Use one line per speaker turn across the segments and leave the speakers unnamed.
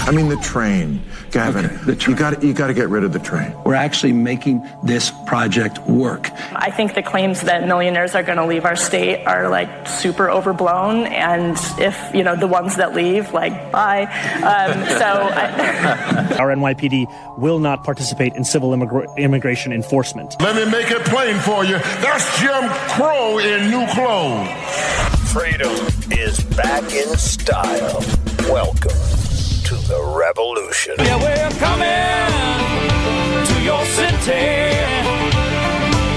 I mean, the train, Gavin. Okay, the train. You got to get rid of the train.
We're actually making this project work.
I think the claims that millionaires are going to leave our state are like super overblown, and if the ones that leave, like, bye.
Our NYPD will not participate in civil immigration enforcement.
Let me make it plain for you. That's Jim Crow in new clothes.
Freedom is back in style. Welcome to the revolution.
Yeah, we're coming to your city.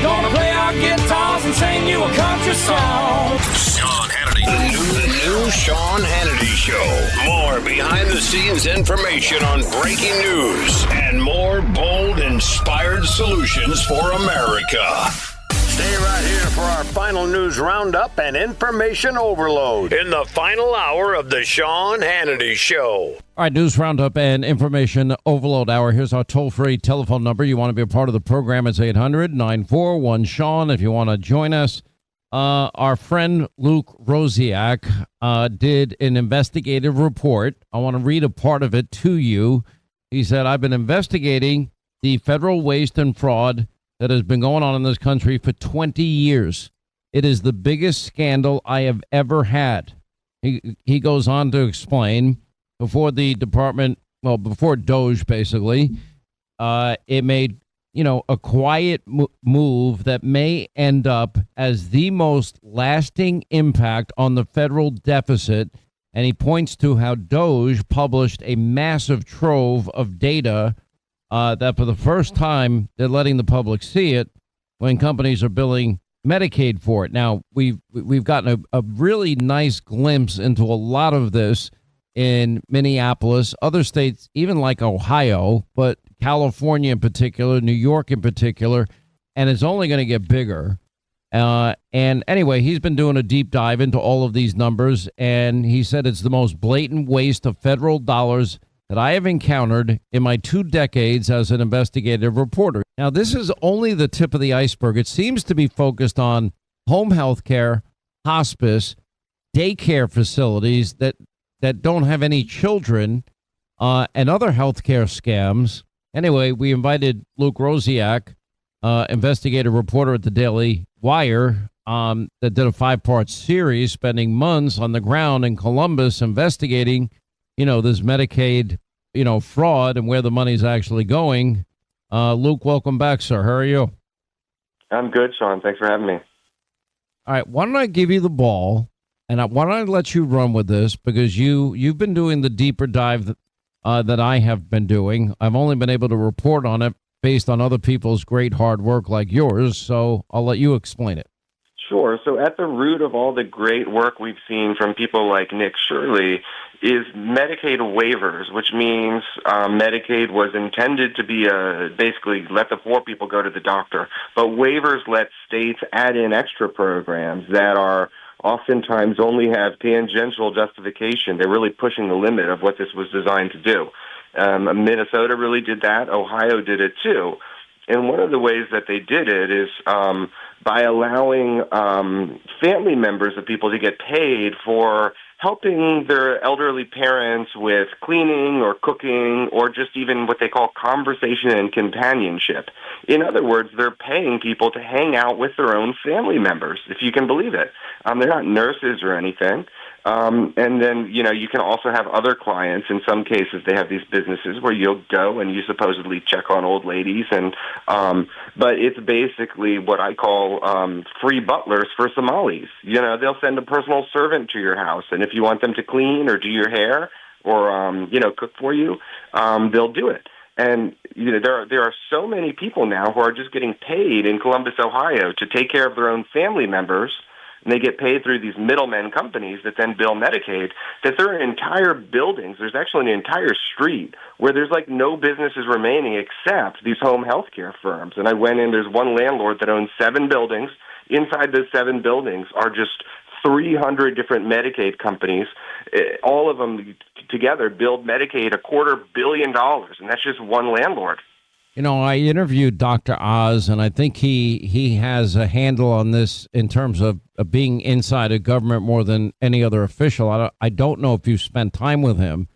Gonna play our guitars and sing you a country song.
Sean Hannity. The new Sean Hannity Show. More behind-the-scenes information on breaking news and more bold, inspired solutions for America. Stay right here for our final news roundup and information overload in the final hour of the Sean Hannity Show.
All right, news roundup and information overload hour. Here's our toll-free telephone number. You want to be a part of the program, it's 800-941-SEAN. If you want to join us, our friend Luke Rosiak did an investigative report. I want to read a part of it to you. He said, I've been investigating the federal waste and fraud that has been going on in this country for 20 years. It is the biggest scandal I have ever had. He goes on to explain before the department, before DOJ, basically, it made, a quiet move that may end up as the most lasting impact on the federal deficit. And he points to how DOJ published a massive trove of data that for the first time they're letting the public see it when companies are billing Medicaid for it. Now, we've gotten a really nice glimpse into a lot of this in Minneapolis, other states, even like Ohio, but California in particular, New York in particular, and it's only going to get bigger. And anyway, he's been doing a deep dive into all of these numbers, and he said it's the most blatant waste of federal dollars that I have encountered in my 2 decades as an investigative reporter. Now, this is only the tip of the iceberg. It seems to be focused on home health care, hospice, daycare facilities that don't have any children, and other health care scams. Anyway, we invited Luke Rosiak, investigative reporter at the Daily Wire, that did a 5-part series, spending months on the ground in Columbus investigating this Medicaid, fraud and where the money's actually going. Luke, welcome back, sir. How are you?
I'm good, Sean. Thanks for having me.
All right. Why don't I give you the ball, and why don't I let you run with this, because you've been doing the deeper dive that I have been doing. I've only been able to report on it based on other people's great hard work like yours, so I'll let you explain it.
Sure. So at the root of all the great work we've seen from people like Nick Shirley is Medicaid waivers, which means Medicaid was intended to be basically let the poor people go to the doctor. But waivers let states add in extra programs that are oftentimes only have tangential justification. They're really pushing the limit of what this was designed to do. Minnesota really did that. Ohio did it too. And one of the ways that they did it is by allowing family members of people to get paid for helping their elderly parents with cleaning or cooking or just even what they call conversation and companionship. In other words, they're paying people to hang out with their own family members, if you can believe it. They're not nurses or anything. And then, you can also have other clients. In some cases, they have these businesses where you'll go and you supposedly check on old ladies. But it's basically what I call free butlers for Somalis. They'll send a personal servant to your house. And if you want them to clean or do your hair or, cook for you, they'll do it. And there are so many people now who are just getting paid in Columbus, Ohio, to take care of their own family members. And they get paid through these middlemen companies that then bill Medicaid, that there are entire buildings. There's actually an entire street where there's like no businesses remaining except these home health care firms. And I went in, there's one landlord that owns 7 buildings. Inside those 7 buildings are just 300 different Medicaid companies. All of them together build Medicaid $250 million, and that's just one landlord.
I interviewed Dr. Oz, and I think he has a handle on this in terms of being inside a government more than any other official. I don't know if you've spent time with him.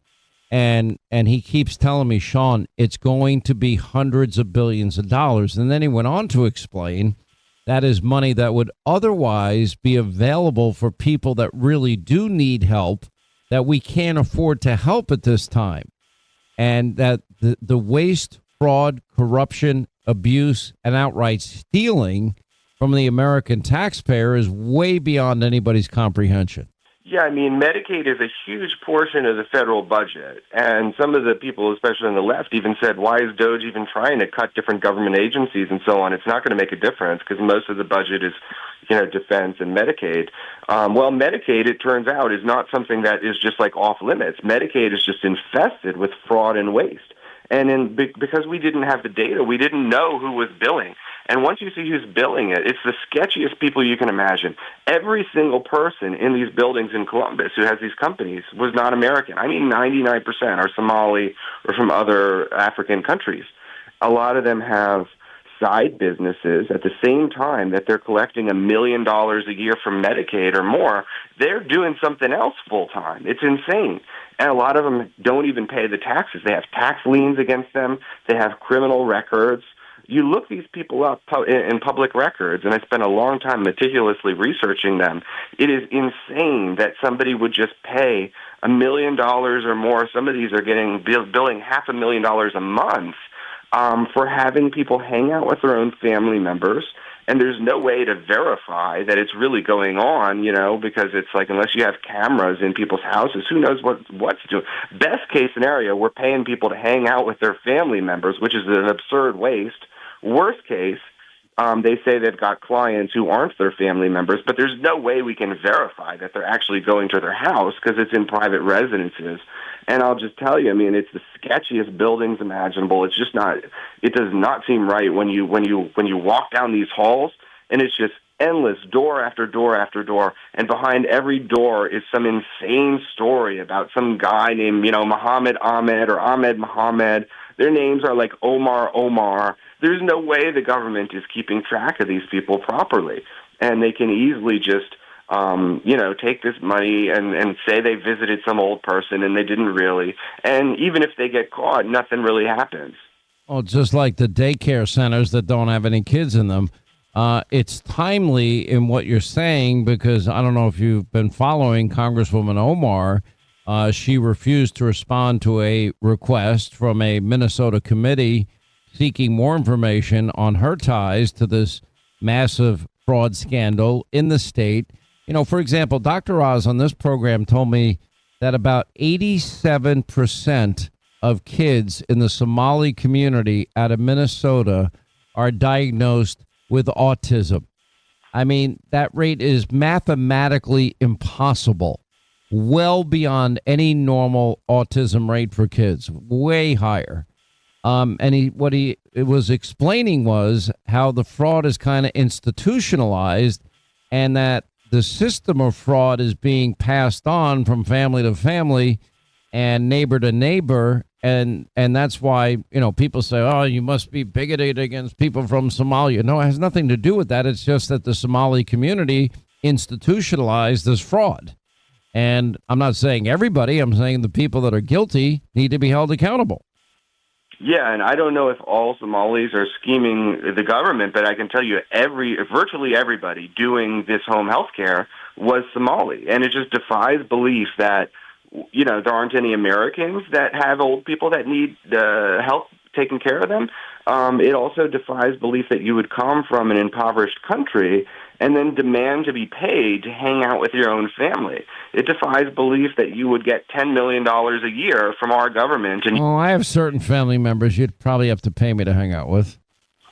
And he keeps telling me, Sean, it's going to be hundreds of billions of dollars. And then he went on to explain that is money that would otherwise be available for people that really do need help, that we can't afford to help at this time. And that the waste, fraud, corruption, abuse, and outright stealing from the American taxpayer is way beyond anybody's comprehension.
Yeah, I mean, Medicaid is a huge portion of the federal budget. And some of the people, especially on the left, even said, why is DOJ even trying to cut different government agencies and so on? It's not going to make a difference because most of the budget is, defense and Medicaid. Well, Medicaid, it turns out, is not something that is just like off limits. Medicaid is just infested with fraud and waste. And because we didn't have the data, we didn't know who was billing. And once you see who's billing it, it's the sketchiest people you can imagine. Every single person in these buildings in Columbus who has these companies was not American. I mean, 99% are Somali or from other African countries. A lot of them have side businesses at the same time that they're collecting $1 million a year from Medicaid or more. They're doing something else full time. It's insane. And a lot of them don't even pay the taxes. They have tax liens against them. They have criminal records. You look these people up in public records, and I spent a long time meticulously researching them. It is insane that somebody would just pay $1 million or more. Some of these are billing $500,000 a month for having people hang out with their own family members. And there's no way to verify that it's really going on, because it's like unless you have cameras in people's houses, who knows what's doing. Best case scenario, we're paying people to hang out with their family members, which is an absurd waste. Worst case, they say they've got clients who aren't their family members, but there's no way we can verify that they're actually going to their house because it's in private residences. And I'll just tell you, I mean, it's the sketchiest buildings imaginable. It's just not. It does not seem right when you walk down these halls, and it's just endless, door after door after door, and behind every door is some insane story about some guy named Muhammad Ahmed or Ahmed Muhammad. Their names are like Omar. There's no way the government is keeping track of these people properly, and they can easily just take this money and say they visited some old person and they didn't really. And even if they get caught, nothing really happens.
Oh, just like the daycare centers that don't have any kids in them. It's timely in what you're saying because I don't know if you've been following Congresswoman Omar. She refused to respond to a request from a Minnesota committee seeking more information on her ties to this massive fraud scandal in the state. For example, Dr. Oz on this program told me that about 87% of kids in the Somali community out of Minnesota are diagnosed with autism. I mean, that rate is mathematically impossible, well beyond any normal autism rate for kids, way higher. And what he was explaining was how the fraud is kind of institutionalized and that the system of fraud is being passed on from family to family and neighbor to neighbor. And that's why, people say, oh, you must be bigoted against people from Somalia. No, it has nothing to do with that. It's just that the Somali community institutionalized this fraud. And I'm not saying everybody. I'm saying the people that are guilty need to be held accountable.
Yeah, and I don't know if all Somalis are scheming the government, but I can tell you virtually everybody doing this home health care was Somali. And it just defies belief that, there aren't any Americans that have old people that need help taking care of them. It also defies belief that you would come from an impoverished country and then demand to be paid to hang out with your own family. It defies belief that you would get $10 million a year from our government. And
I have certain family members you'd probably have to pay me to hang out with.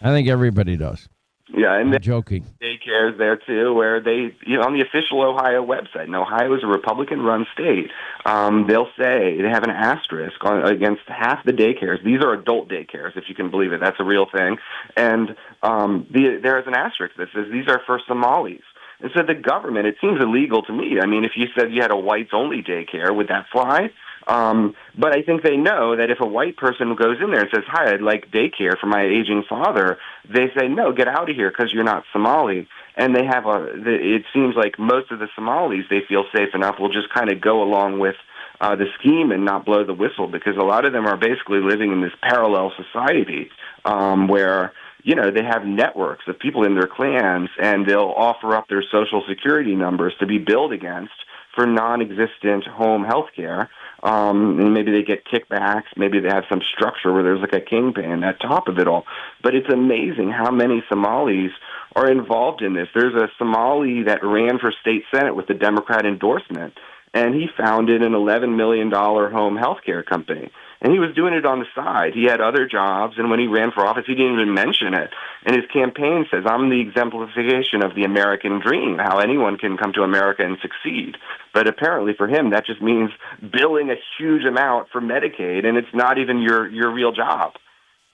I think everybody does.
Yeah, and
I'm joking.
Daycares there too, where they, on the official Ohio website, and Ohio is a Republican-run state. They'll say they have an asterisk against half the daycares. These are adult daycares, if you can believe it. That's a real thing. And there is an asterisk that says these are for Somalis. And so the government, it seems illegal to me. I mean, if you said you had a whites-only daycare, would that fly? But I think they know that if a white person goes in there and says, hi, I'd like daycare for my aging father, they say, no, get out of here because you're not Somali. And they have it seems like most of the Somalis, they feel safe enough, will just kind of go along with the scheme and not blow the whistle, because a lot of them are basically living in this parallel society where, you know, they have networks of people in their clans, and they'll offer up their social security numbers to be billed against for non-existent home health care. And maybe they get kickbacks. Maybe they have some structure where there's like a kingpin at top of it all. But it's amazing how many Somalis are involved in this. There's a Somali that ran for state senate with the Democrat endorsement, and he founded an $11 million home health care company. And he was doing it on the side. He had other jobs, and when he ran for office, he didn't even mention it. And his campaign says, I'm the exemplification of the American dream, how anyone can come to America and succeed. But apparently for him, that just means billing a huge amount for Medicaid, and it's not even your real job.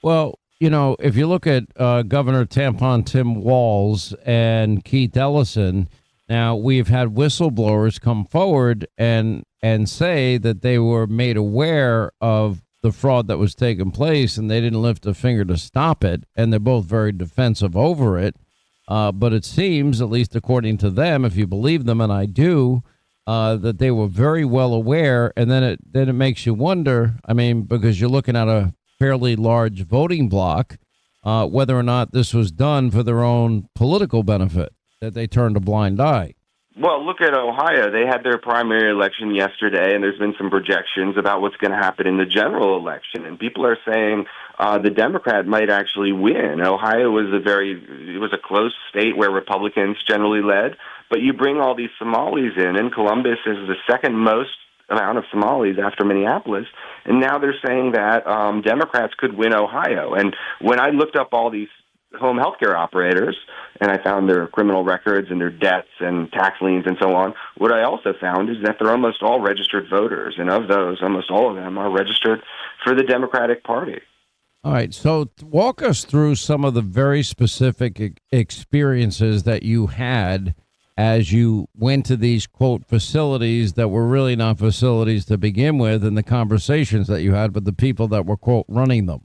Well, you know, if you look at Governor Tampon Tim Walz and Keith Ellison, now we've had whistleblowers come forward and say that they were made aware of the fraud that was taking place, and they didn't lift a finger to stop it, and they're both very defensive over it. But it seems, at least according to them, if you believe them, and I do, that they were very well aware, and then it makes you wonder, I mean, because you're looking at a fairly large voting block, whether or not this was done for their own political benefit, that they turned a blind eye.
Well, look at Ohio. They had their primary election yesterday, and there's been some projections about what's going to happen in the general election. And people are saying the Democrat might actually win. Ohio was a close state where Republicans generally led. But you bring all these Somalis in, and Columbus is the second most amount of Somalis after Minneapolis. And now they're saying that Democrats could win Ohio. And when I looked up all these home health care operators, and I found their criminal records and their debts and tax liens and so on, what I also found is that they're almost all registered voters, and of those, almost all of them are registered for the Democratic Party.
All right, so walk us through some of the very specific experiences that you had as you went to these, quote, facilities that were really not facilities to begin with, and the conversations that you had with the people that were, quote, running them.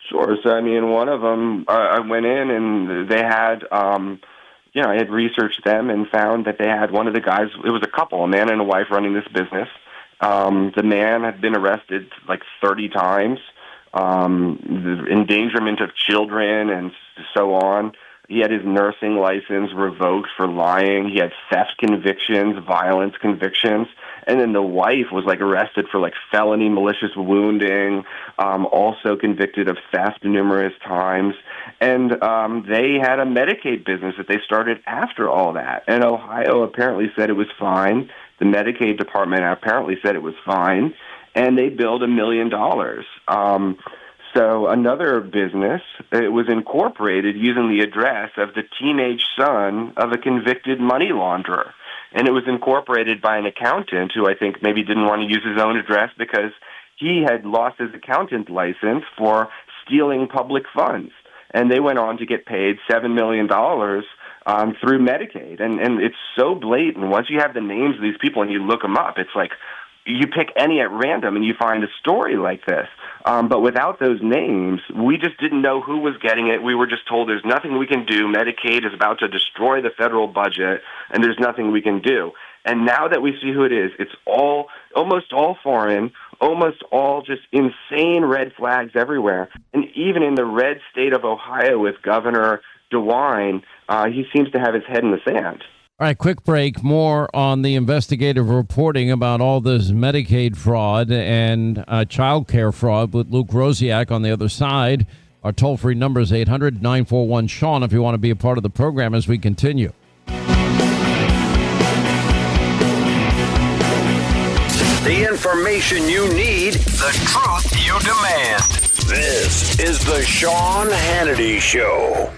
Sure. So, I mean, one of them, I went in and they had, I had researched them and found that they had one of the guys, it was a couple, a man and a wife running this business. The man had been arrested like 30 times, the endangerment of children and so on. He had his nursing license revoked for lying. He had theft convictions, violence convictions. And then the wife was like arrested for like felony malicious wounding, also convicted of theft numerous times. And they had a Medicaid business that they started after all that. And Ohio apparently said it was fine. The Medicaid department apparently said it was fine. And they billed $1 million. So another business, it was incorporated using the address of the teenage son of a convicted money launderer. And it was incorporated by an accountant who I think maybe didn't want to use his own address because he had lost his accountant license for stealing public funds. And they went on to get paid $7 million through Medicaid. And it's so blatant. Once you have the names of these people and you look them up, it's like you pick any at random and you find a story like this. But without those names, we just didn't know who was getting it. We were just told there's nothing we can do. Medicaid is about to destroy the federal budget, and there's nothing we can do. And now that we see who it is, it's almost all foreign, almost all just insane red flags everywhere. And even in the red state of Ohio with Governor DeWine, he seems to have his head in the sand.
All right, quick break. More on the investigative reporting about all this Medicaid fraud and child care fraud with Luke Rosiak on the other side. Our toll-free number is 800-941-SEAN if you want to be a part of the program as we continue.
The information you need, the truth you demand. This is the Sean Hannity Show.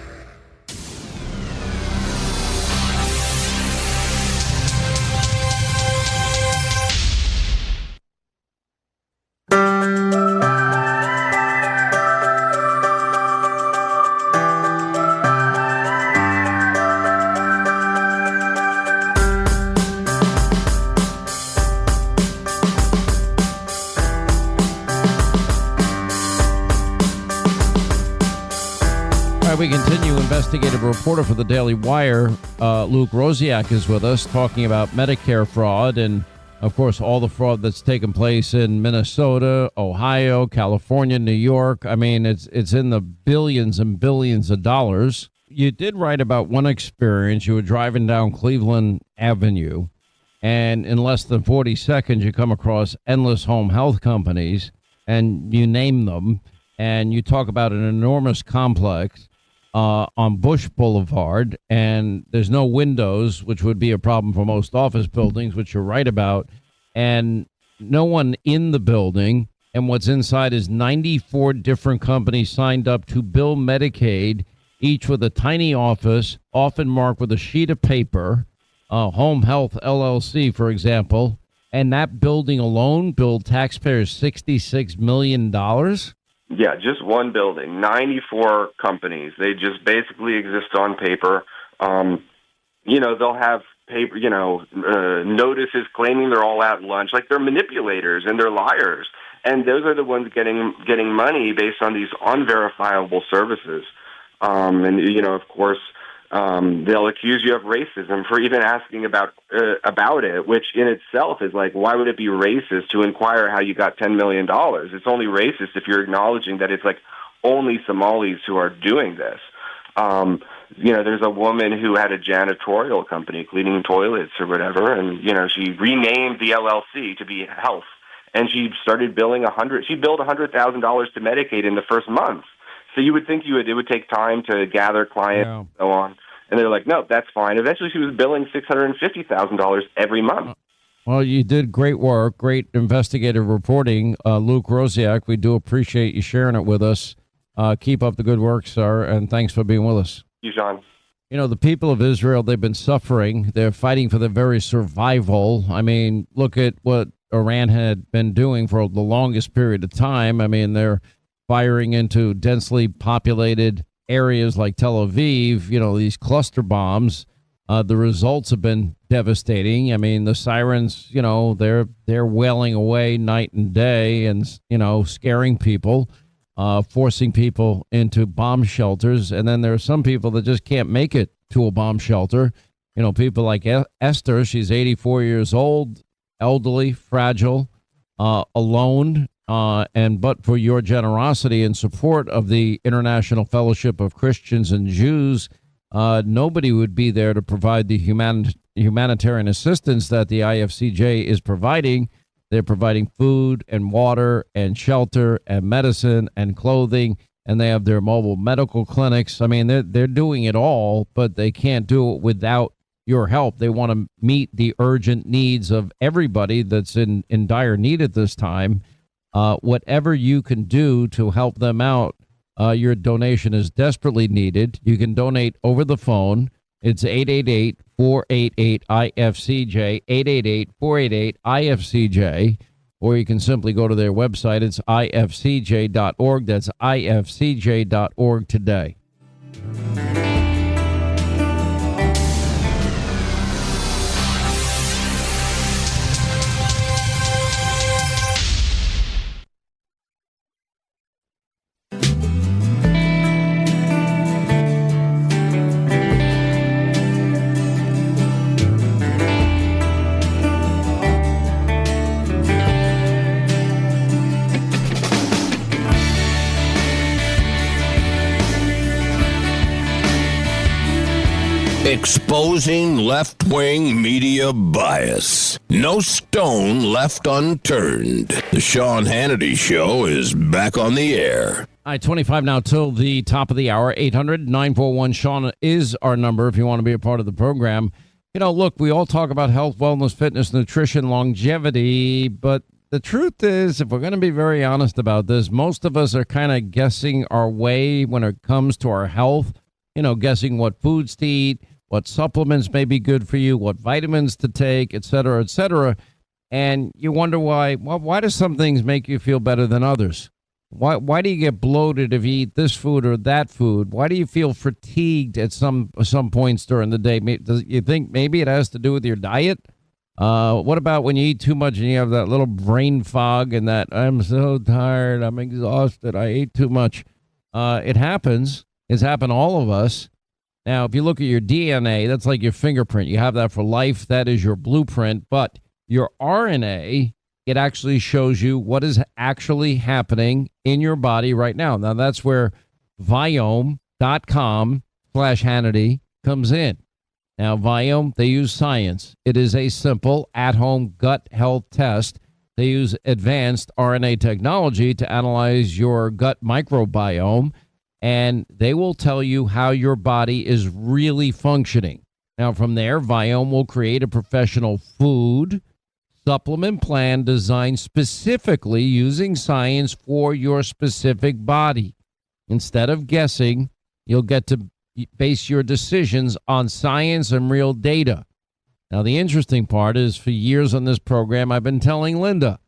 We continue. Investigative reporter for the Daily Wire, Luke Rosiak, is with us talking about Medicare fraud and Of course, all the fraud that's taken place in Minnesota, Ohio, California, New York. I mean, it's in the billions and billions of dollars. You did write about one experience. You were driving down Cleveland Avenue, and in less than 40 seconds, you come across endless home health companies, and you name them, and you talk about an enormous complex on Bush Boulevard, and there's no windows, which would be a problem for most office buildings, which you're right about, and no one in the building. And what's inside is 94 different companies signed up to bill Medicaid, each with a tiny office, often marked with a sheet of paper, Home Health LLC, for example. And that building alone billed taxpayers $66 million.
Yeah, just one building, 94 companies. They just basically exist on paper. They'll have paper, notices claiming they're all at lunch. Like, they're manipulators and they're liars. And those are the ones getting money based on these unverifiable services. Of course, they'll accuse you of racism for even asking about it, which in itself is like, why would it be racist to inquire how you got $10 million? It's only racist if you're acknowledging that it's like only Somalis who are doing this. There's a woman who had a janitorial company cleaning toilets or whatever, and she renamed the LLC to be Health, and she started billing She billed $100,000 to Medicaid in the first month. So you would think it would take time to gather clients and so on. And they're like, no, that's fine. Eventually, she was billing $650,000 every month.
Well, you did great work, great investigative reporting, Luke Rosiak. We do appreciate you sharing it with us. Keep up the good work, sir, and thanks for being with us.
Thank you, John.
The people of Israel, they've been suffering. They're fighting for their very survival. I mean, look at what Iran had been doing for the longest period of time. I mean, they're firing into densely populated areas like Tel Aviv, these cluster bombs. The results have been devastating. I mean, the sirens, they're wailing away night and day and, scaring people, forcing people into bomb shelters. And then there are some people that just can't make it to a bomb shelter. People like Esther, she's 84 years old, elderly, fragile, alone. But for your generosity and support of the International Fellowship of Christians and Jews, nobody would be there to provide the humanitarian assistance that the IFCJ is providing. They're providing food and water and shelter and medicine and clothing, and they have their mobile medical clinics. I mean, they're doing it all, but they can't do it without your help. They want to meet the urgent needs of everybody that's in dire need at this time. Whatever you can do to help them out, your donation is desperately needed. You can donate over the phone. It's 888-488-IFCJ, 888-488-IFCJ, or you can simply go to their website. It's ifcj.org. That's ifcj.org today.
Exposing left-wing media bias. No stone left unturned. The Sean Hannity Show is back on the air.
All right, 25 now till the top of the hour. 800-941-SEAN is our number if you want to be a part of the program. Look, we all talk about health, wellness, fitness, nutrition, longevity, but the truth is, if we're going to be very honest about this, most of us are kind of guessing our way when it comes to our health, guessing what foods to eat, what supplements may be good for you, what vitamins to take, et cetera, et cetera. And you wonder why. Well, why do some things make you feel better than others? Why do you get bloated if you eat this food or that food? Why do you feel fatigued at some points during the day? Do you think maybe it has to do with your diet? What about when you eat too much and you have that little brain fog and that I'm so tired, I'm exhausted, I ate too much? It happens. It's happened to all of us. Now, if you look at your DNA, that's like your fingerprint. You have that for life. That is your blueprint. But your RNA, it actually shows you what is actually happening in your body right now. Now, that's where Viome.com/Hannity comes in. Now, Viome, they use science. It is a simple at-home gut health test. They use advanced RNA technology to analyze your gut microbiome, and they will tell you how your body is really functioning. Now, from there, Viome will create a professional food supplement plan designed specifically using science for your specific body. Instead of guessing, you'll get to base your decisions on science and real data. Now, the interesting part is for years on this program, I've been telling Linda,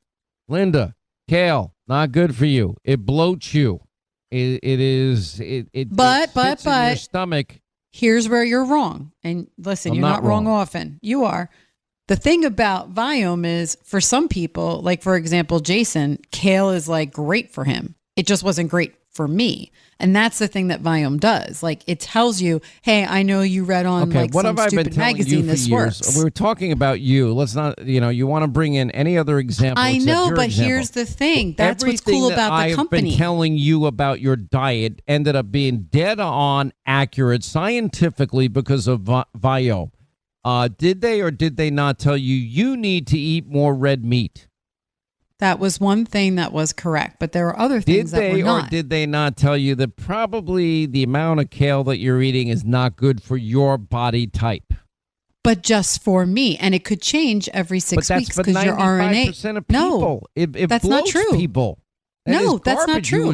kale, not good for you. It bloats you. It sits in your stomach.
Here's where you're wrong. And listen, you're not wrong often. You are. The thing about Viome is for some people, like for example, Jason, kale is like great for him. It just wasn't great for me. And that's the thing that Viome does. Like it tells you, hey, I know you read on like some stupid magazine this works.
We were talking about you. Let's not, you want to bring in any other example.
I know, but here's the thing. That's what's cool about the company.
I've been telling you about your diet ended up being dead on accurate scientifically because of Viome. Did they or did they not tell you need to eat more red meat?
That was one thing that was correct, but there are other things that were not.
Did they or did they not tell you that probably the amount of kale that you're eating is not good for your body type?
But just for me, and it could change every 6 weeks because your RNA.
Of people.
No, that's not true.
People. That's not true.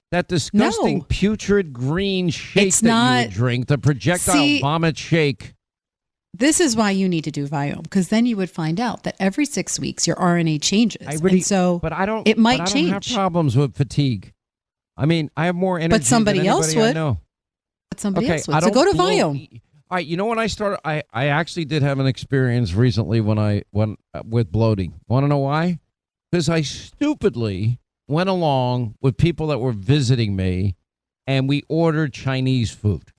That disgusting putrid green shake you drink, the projectile vomit shake.
This is why you need to do Viome, because then you would find out that every 6 weeks your RNA changes. It might change.
I don't have problems with fatigue. I mean, I have more energy
but somebody
than
else would.
I know.
But somebody else would. So go to Viome.
All right, when I started, I actually did have an experience recently when I went with bloating. Want to know why? Because I stupidly went along with people that were visiting me, and we ordered Chinese food.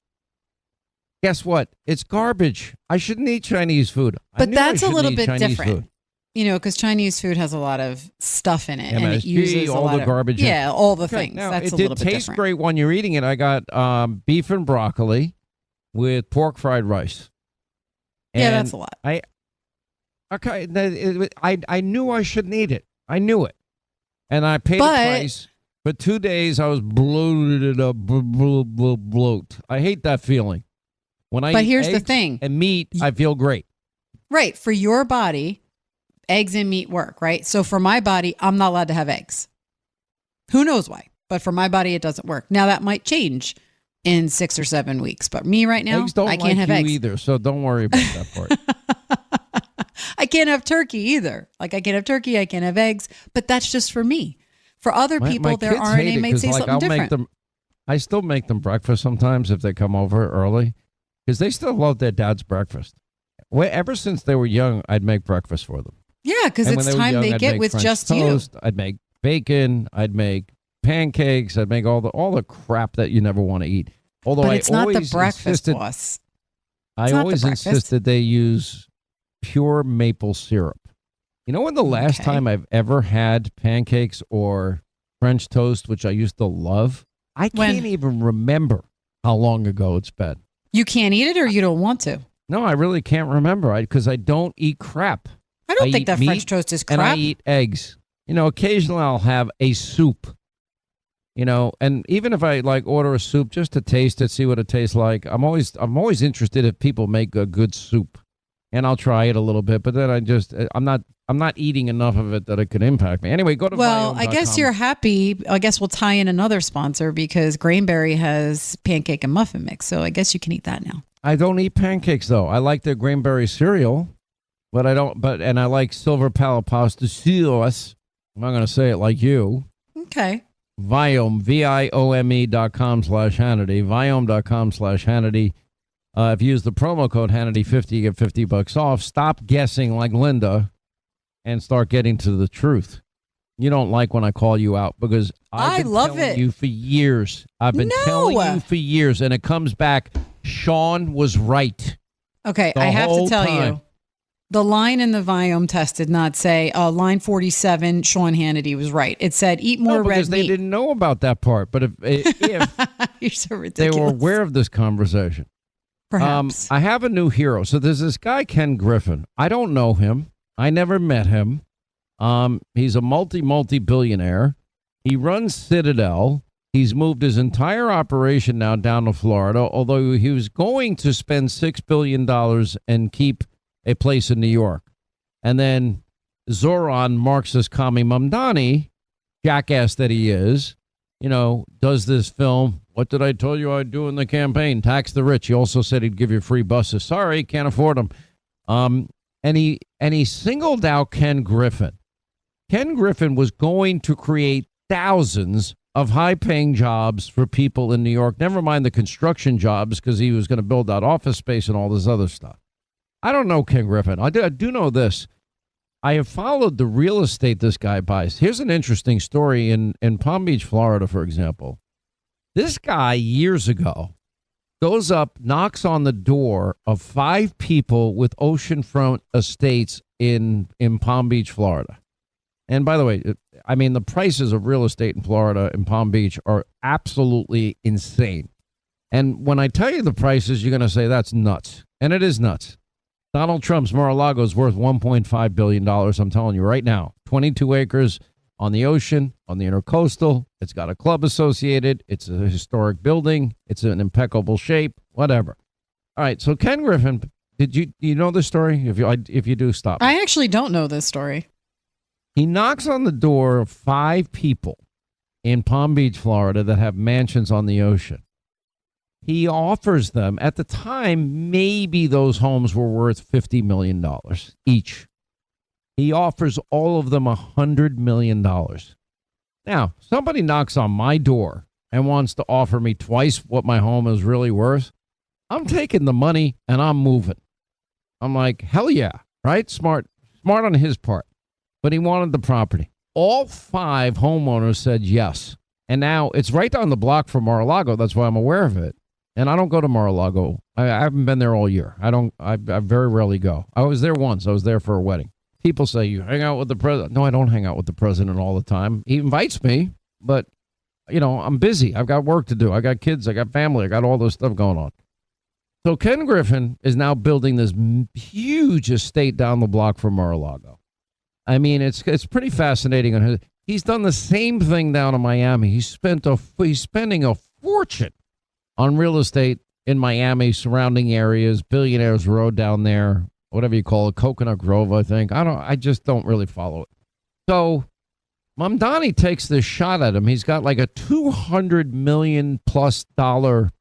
Guess what? It's garbage. I shouldn't eat Chinese food.
But that's a little bit different. Because Chinese food has a lot of stuff in it.
MSG,
and it uses
all the garbage.
Yeah, all the things.
Now,
that's
it
a little
did
bit
taste
different.
great when you're eating it. I got beef and broccoli with pork fried rice.
Yeah, that's a lot.
I knew I shouldn't eat it. I knew it. And I paid the price. For 2 days, I was bloated up, bloat. I hate that feeling. But
here's the thing.
And meat, I feel great.
Right. For your body, eggs and meat work, right? So for my body, I'm not allowed to have eggs. Who knows why? But for my body, it doesn't work. Now, that might change in 6 or 7 weeks. But me right now, I can't have eggs.
Either, so don't worry about that part.
I can't have turkey either. Like I can't have turkey, I can't have eggs. But that's just for me. For other people, their RNA may say something different.
I still make them breakfast sometimes if they come over early. Because they still love their dad's breakfast. Ever since they were young, I'd make breakfast for them.
Yeah, because it's time they get with just you.
I'd make bacon. I'd make pancakes. I'd make all the crap that you never want to eat. Although
but it's not the breakfast, boss.
I always insisted they use pure maple syrup. You know when the last time I've ever had pancakes or French toast, which I used to love? I can't even remember how long ago it's been.
You can't eat it or you don't want to?
No, I really can't remember because I don't eat crap.
I don't think that French toast is crap.
And I eat eggs. Occasionally I'll have a soup. And even if I order a soup just to taste it, see what it tastes like, I'm always interested if people make a good soup. And I'll try it a little bit, but then I'm not eating enough of it that it could impact me. Anyway, go to
Well, I guess you're happy. I guess we'll tie in another sponsor because Grainberry has pancake and muffin mix. So I guess you can eat that now.
I don't eat pancakes though. I like the Grainberry cereal, but I don't. And I like Silver Pala pasta sauce. I'm not going to say it like you.
Okay.
Viome, Viome.com/Hannity, Viome.com/Hannity. If you use the promo code Hannity50, you get $50 off. Stop guessing like Linda and start getting to the truth. You don't like when I call you out because I've been telling you for years. I've been telling you for years, and it comes back. Sean was right.
Okay, I have to tell you, The line in the Viome test did not say line 47, Sean Hannity was right. It said eat more red
because
meat.
they didn't know about that part. But if
You're so
they
ridiculous.
were aware of this conversation.
Perhaps.
I have a new hero. So there's this guy, Ken Griffin. I don't know him. I never met him. He's a multi-billionaire. He runs Citadel. He's moved his entire operation now down to Florida, although he was going to spend $6 billion and keep a place in New York. And then Zoran Marxist Kami Mamdani, jackass that he is, does this film. What did I tell you I'd do in the campaign? Tax the rich. He also said he'd give you free buses. Sorry, can't afford them. And he singled out Ken Griffin. Ken Griffin was going to create thousands of high-paying jobs for people in New York. Never mind the construction jobs, because he was going to build out office space and all this other stuff. I don't know Ken Griffin. I do know this. I have followed the real estate this guy buys. Here's an interesting story in Palm Beach, Florida, for example. This guy, years ago, goes up, knocks on the door of 5 people with oceanfront estates in Palm Beach, Florida. And by the way, I mean, the prices of real estate in Florida and Palm Beach are absolutely insane. And when I tell you the prices, you're going to say that's nuts. And it is nuts. Donald Trump's Mar-a-Lago is worth $1.5 billion. I'm telling you right now, 22 acres on the ocean, on the intercoastal. It's got a club associated. It's a historic building. It's in impeccable shape, whatever. All right. So Ken Griffin, do you know this story? If you do, stop.
I actually don't know this story.
He knocks on the door of 5 people in Palm Beach, Florida that have mansions on the ocean. He offers them, at the time, maybe those homes were worth $50 million each. He offers all of them $100 million. Now, somebody knocks on my door and wants to offer me twice what my home is really worth. I'm taking the money and I'm moving. I'm like, hell yeah, right? Smart on his part. But he wanted the property. All 5 homeowners said yes. And now it's right down the block from Mar-a-Lago. That's why I'm aware of it. And I don't go to Mar-a-Lago. I haven't been there all year. I very rarely go. I was there once. I was there for a wedding. People say, you hang out with the president. No, I don't hang out with the president all the time. He invites me, but, I'm busy. I've got work to do. I got kids. I got family. I got all this stuff going on. So Ken Griffin is now building this huge estate down the block from Mar-a-Lago. I mean, it's pretty fascinating. He's done the same thing down in Miami. He's spending a fortune on real estate in Miami, surrounding areas, Billionaires Road down there, whatever you call it, Coconut Grove, I think. I just don't really follow it. So Mamdani takes this shot at him. He's got like a $200 million+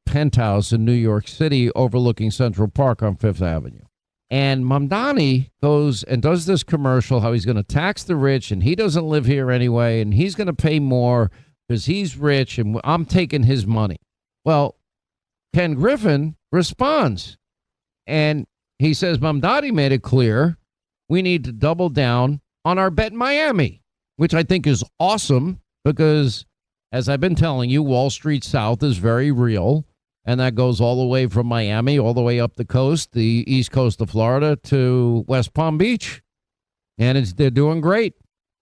penthouse in New York City overlooking Central Park on Fifth Avenue. And Mamdani goes and does this commercial, how he's going to tax the rich, and he doesn't live here anyway, and he's going to pay more because he's rich, and I'm taking his money. Well, Ken Griffin responds, and he says, Mamdani made it clear we need to double down on our bet in Miami, which I think is awesome because, as I've been telling you, Wall Street South is very real, and that goes all the way from Miami, all the way up the coast, the east coast of Florida, to West Palm Beach, and they're doing great.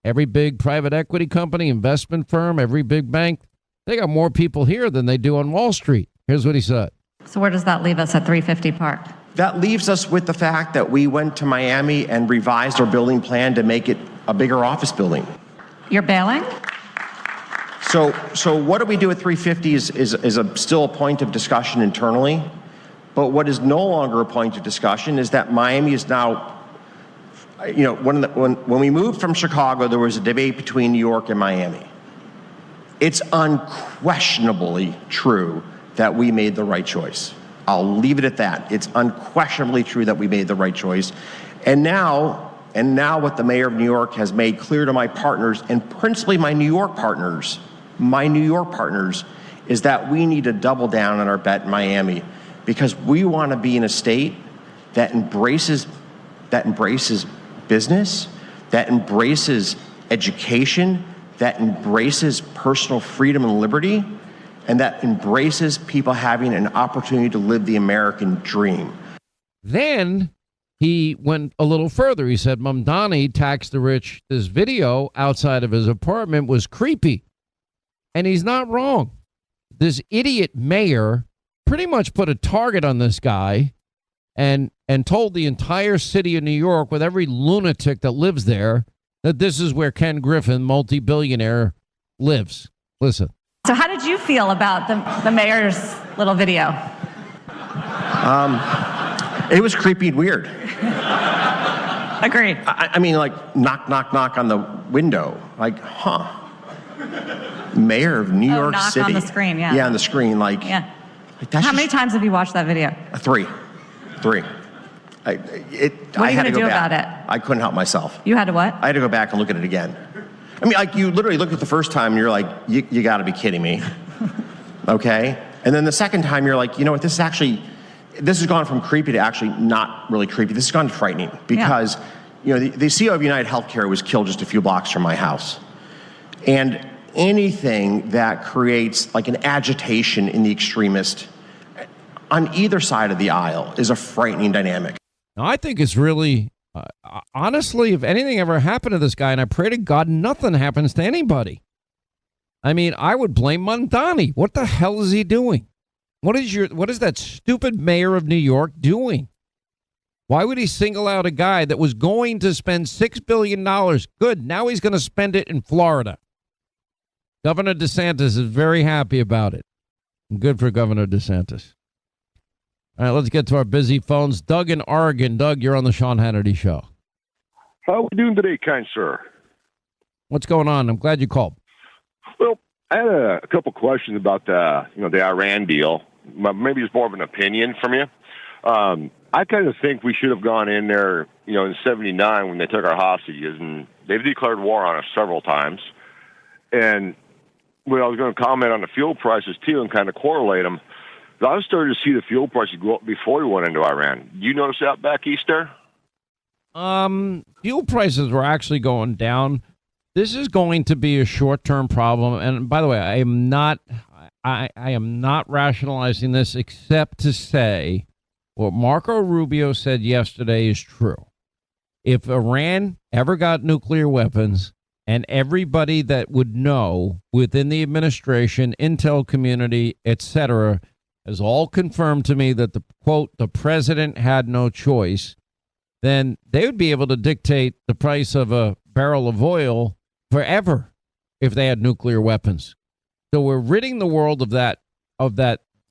Every big private equity company, investment firm, every big bank, they got more people here than they do on Wall Street. Here's what he said.
So where does that leave us at 350 Park?
That leaves us with the fact that we went to Miami and revised our building plan to make it a bigger office building.
You're bailing?
So what do we do at 350 is still a point of discussion internally. But what is no longer a point of discussion is that Miami is now, when we moved from Chicago, there was a debate between New York and Miami. It's unquestionably true that we made the right choice. I'll leave it at that. It's unquestionably true that we made the right choice. And now what the mayor of New York has made clear to my partners, and principally my New York partners, is that we need to double down on our bet in Miami because we want to be in a state that embraces business, that embraces education, that embraces personal freedom and liberty, and that embraces people having an opportunity to live the American dream.
Then he went a little further. He said Mamdani, tax the rich, this video outside of his apartment was creepy. And he's not wrong. This idiot mayor pretty much put a target on this guy and told the entire city of New York, with every lunatic that lives there, that this is where Ken Griffin, multi-billionaire, lives. Listen.
So how did you feel about the mayor's little video?
It was creepy and weird.
Agreed.
I mean, like, knock, knock, knock on the window. Like, Mayor of New York
knock
City.
on the screen, yeah.
Yeah, on the screen, like.
Yeah.
Like, that's
How many times have you watched that video?
Three.
What are you going to do about it?
I couldn't help myself.
You had to what?
I had to go back and look at it again. I mean, like, you literally look at the first time and you're like, you got to be kidding me. Okay? And then the second time you're like, you know what, this has gone from creepy to actually not really creepy. This has gone to frightening because, you know, the CEO of United Healthcare was killed just a few blocks from my house. And anything that creates like an agitation in the extremist on either side of the aisle is a frightening dynamic.
Now, I think it's really, honestly, if anything ever happened to this guy, and I pray to God nothing happens to anybody. I mean, I would blame Mamdani. What the hell is he doing? What is that stupid mayor of New York doing? Why would he single out a guy that was going to spend $6 billion? Good. Now he's going to spend it in Florida. Governor DeSantis is very happy about it. Good for Governor DeSantis. All right, let's get to our busy phones. Doug in Oregon. Doug, you're on the Sean Hannity Show.
How are we doing today, kind sir?
What's going on? I'm glad you called.
Well, I had a couple questions about the Iran deal. Maybe it's more of an opinion from you. I kind of think we should have gone in there, in '79 when they took our hostages, and they've declared war on us several times. And I was going to comment on the fuel prices too, and kind of correlate them. I was starting to see the fuel prices go up before we went into Iran. Do you notice that back east there?
Fuel prices were actually going down. This is going to be a short-term problem. And by the way, I am not rationalizing this except to say what Marco Rubio said yesterday is true. If Iran ever got nuclear weapons, and everybody that would know within the administration, intel community, etc., has all confirmed to me that the president had no choice, then they would be able to dictate the price of a barrel of oil forever if they had nuclear weapons. So we're ridding the world of that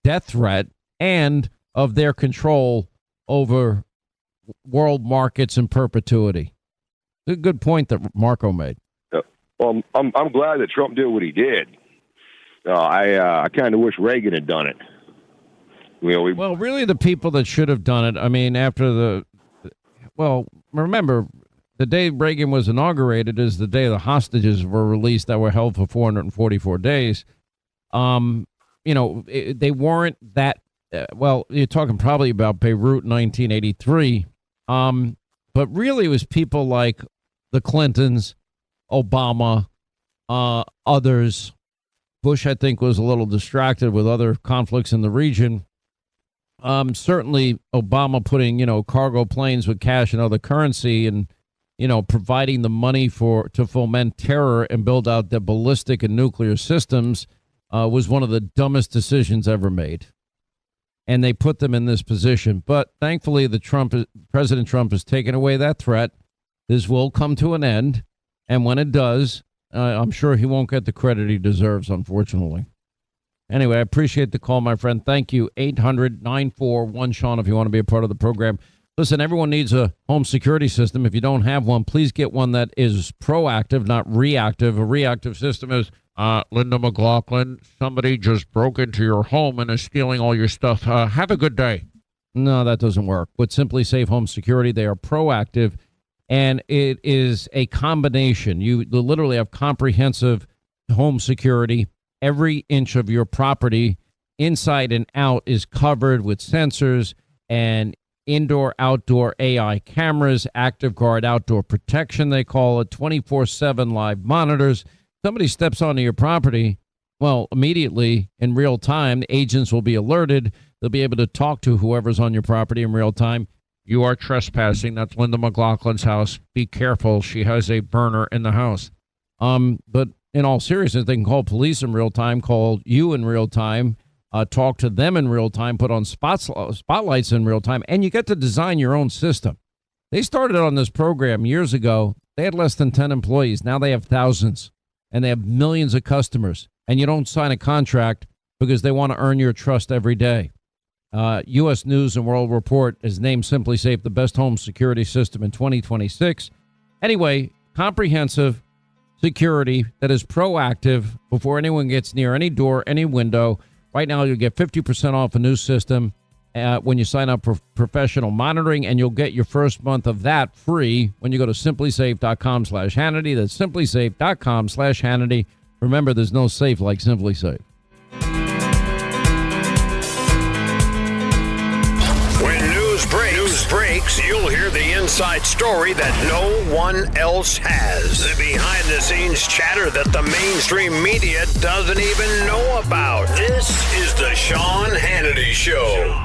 death threat and of their control over world markets in perpetuity. It's a good point that Marco made.
Well, I'm glad that Trump did what he did. I kind of wish Reagan had done it.
Well, really, the people that should have done it, I mean, remember, the day Reagan was inaugurated is the day the hostages were released that were held for 444 days. They weren't that, you're talking probably about Beirut 1983. But really, it was people like the Clintons, Obama, others. Bush, I think, was a little distracted with other conflicts in the region. Certainly Obama putting, cargo planes with cash and other currency and, providing the money to foment terror and build out the ballistic and nuclear systems was one of the dumbest decisions ever made. And they put them in this position. But thankfully, President Trump has taken away that threat. This will come to an end. And when it does, I'm sure he won't get the credit he deserves, unfortunately. Anyway, I appreciate the call, my friend. Thank you. 800-941-SEAN if you want to be a part of the program. Listen, everyone needs a home security system. If you don't have one, please get one that is proactive, not reactive. A reactive system is, Linda McLaughlin, somebody just broke into your home and is stealing all your stuff. Have a good day. No, that doesn't work. With Simply Safe Home Security, they are proactive. And it is a combination. You literally have comprehensive home security. Every inch of your property, inside and out, is covered with sensors and indoor, outdoor AI cameras, Active Guard outdoor protection, they call it, 24/7 live monitors. Somebody steps onto your property, well, immediately in real time, the agents will be alerted. They'll be able to talk to whoever's on your property in real time. You are trespassing. That's Linda McLaughlin's house. Be careful. She has a burner in the house. But in all seriousness, they can call police in real time, call you in real time, talk to them in real time, put on spotlights in real time, and you get to design your own system. They started on this program years ago. They had less than 10 employees. Now they have thousands, and they have millions of customers. And you don't sign a contract because they want to earn your trust every day. U.S. News and World Report has named SimpliSafe the best home security system in 2026. Anyway, comprehensive security that is proactive before anyone gets near any door, any window. Right now, you'll get 50% off a new system when you sign up for professional monitoring, and you'll get your first month of that free when you go to simplysafe.com/Hannity. That's simplysafe.com/Hannity. Remember, there's no safe like SimpliSafe.
When news breaks, you'll hear the inside story that no one else has. The behind-the-scenes chatter that the mainstream media doesn't even know about. This is the Sean Hannity Show.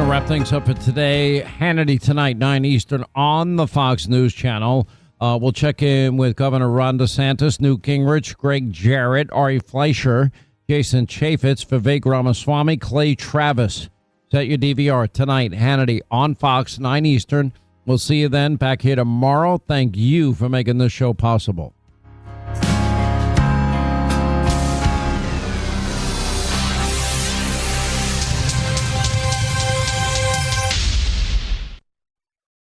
Wrap things up for today. Hannity tonight, 9 Eastern on the Fox News Channel. We'll check in with Governor Ron DeSantis, Newt Gingrich, Greg Jarrett, Ari Fleischer, Jason Chaffetz, Vivek Ramaswamy, Clay Travis. Set your DVR tonight, Hannity on Fox, 9 Eastern. We'll see you then back here tomorrow. Thank you for making this show possible.